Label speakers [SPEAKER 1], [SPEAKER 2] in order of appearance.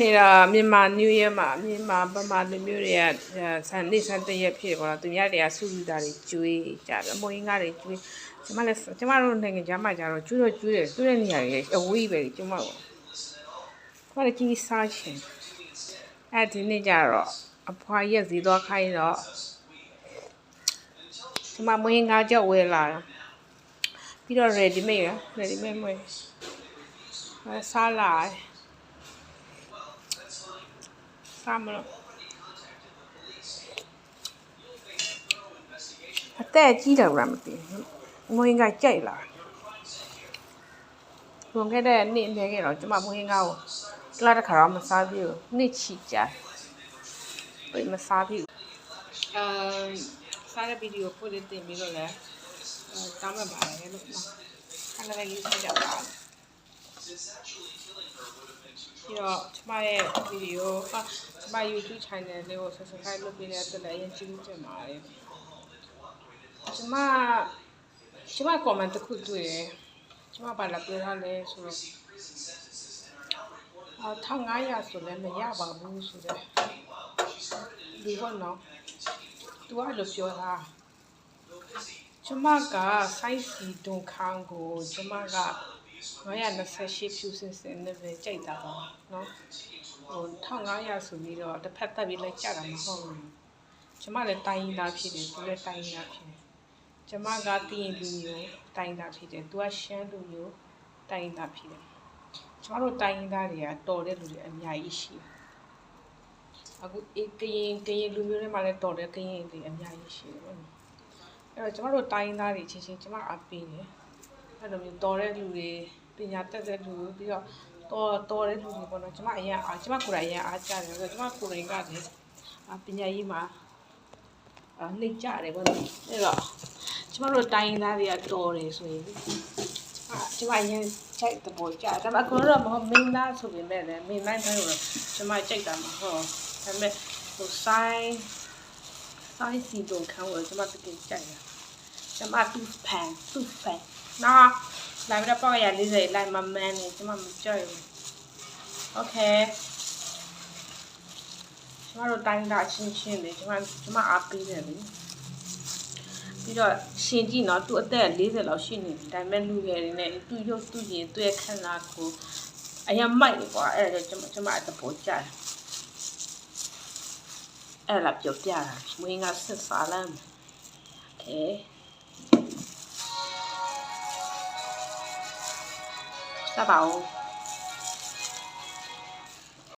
[SPEAKER 1] နေတာမြန်မာနယူးရက်မှာမြန်မာဗမာလူမျိုးတွေကဆန်နေဆန်တရက်ဖြစ်ပေါ့နော်သူများတွေကစုစုတာတွေကျွေးကြတယ်အမွှေးငါးတွေကျွေးကျမတို့နိုင်ငံခြားမှာကျတော့ကျွေးတော့ကျွေးတယ်ကျွေးတဲ့နေရာတွေအဝေးပဲကျမတို့ကြီးစားချင်ဒီနေ့ကျတော့အဖွာရက်စီသွားခိုင်းတော့ကျမမွေးငါးကြောက်ဝဲလာတာပြီးတော့ ready made မွေးစားလာစားမလို့အသက်ကြီးတယ်ဗျာမသိဘူးမွေးငါကြိုက်လာလွန်ခဲ့တဲ့နေ့အနည်းငယ်တော့ကျမမွေးငါကိုကလာတစ်ခါတော့မစားပြဘူးနေ့ချီကြာပြမစားပြဘူးစားတဲ့ဗီဒီယိုပို့တင်ပြီးတော့လည်းတောင်းမှပါတယ်လို့ခဏလေးဆက်ကြပါပြီးတော့ကျမရဲ့ဗီဒီယိုကျမ YouTube channel လေးကို subscribe လုပ်ပေးတဲ့အတွက်လည်းအရင်ကျေးဇူးတင်ပါတယ်ကျမ comment တစ်ခုတွေ့တယ်ကျမဘာလာပြောထားလဲဆိုတော့1500ဆိုလည်းမရပါဘူးဆိုတော့ဒီဘောနော်သူကလို့ပြောတာကျမက size ဒုံခံကိုကျမက928ဖြူစင်စင်နဲ့ပဲကြိုက်တာပါနော်1500ဆိုပြီးတော့တစ်ဖက်တက်ပြီးလိုက်ကြတာမဟုတ်ဘူးကျမလည်းတိုင်းရင်းသားဖြစ်တယ်သူလည်းတိုင်းရင်းသားဖြစ်တယ်ကျမကတည်ရင်လူမျိုးတိုင်းရင်းသားဖြစ်တယ်သူကရှမ်းလူမျိုးတိုင်းရင်းသားဖြစ်တယ်ကျမတို့တိုင်းရင်းသားတွေကတော်တဲ့လူတွေအများကြီးရှိတယ်အခုကရင်လူမျိုးတွေမှာလည်းတော်တဲ့ကရင်တွေအများကြီးရှိတယ်ပေါ့နော်အဲ့တော့ကျမတို့တိုင်းရင်းသားတွေချင်းချင်းကျမအားပေးတယ်အဲ့လိုမျိုးတော်တဲ့လူတွေပညာတတ်တဲ့လူပြီးတော့တော်တဲ့လူတွေပေါ့နော်ကျမကိုယ်တိုင်အရင်အားကြတယ်ဆိုတော့ကျမကိုယ်တိုင်ကလည်းပညာရေးမှာနှိပ်ကြတယ်ပေါ့နော်အဲ့တော့ကျမတို့တိုင်းရင်းသားတွေကတော်တယ်ဆိုရင်ကျမအရင်ကြိုက်တဲ့ပေါ်ကြတယ်ဒါပေမဲ့အခုတော့မင်းသားဆိုပေမဲ့လည်းမင်းတိုင်းတိုင်းတော့ကျမကြိုက်တာမဟုတ်ဒါပေမဲ့စိုင်းစီတုံခံလို့ကျမတကယ်ကြိုက်တာကျမသူ့ဖန်နော်လာပြီးတော့ပေါ့ရ40လိုက်မမန်းနေကျမမကြိုက်ဘူးโอเคကျမတို့တိုင်းတာချင်းလေကျမအားပေးတယ်လေပြီးတော့ရှင်ကြည့်နော်သူအသက်40လောက်ရှိနေပြီဒါပေမဲ့လူငယ်တွေနဲ့သူ့ရုပ်သူ့ရင်သူ့ရဲ့ခန္ဓာကိုယ်အရင်မိုက်နေကွာအဲ့ဒါကျမအတပေါ်ကြတယ်အဲ့လာပြောပြတာမင်းကဆက်စားလမ်းโอเคစပါဦး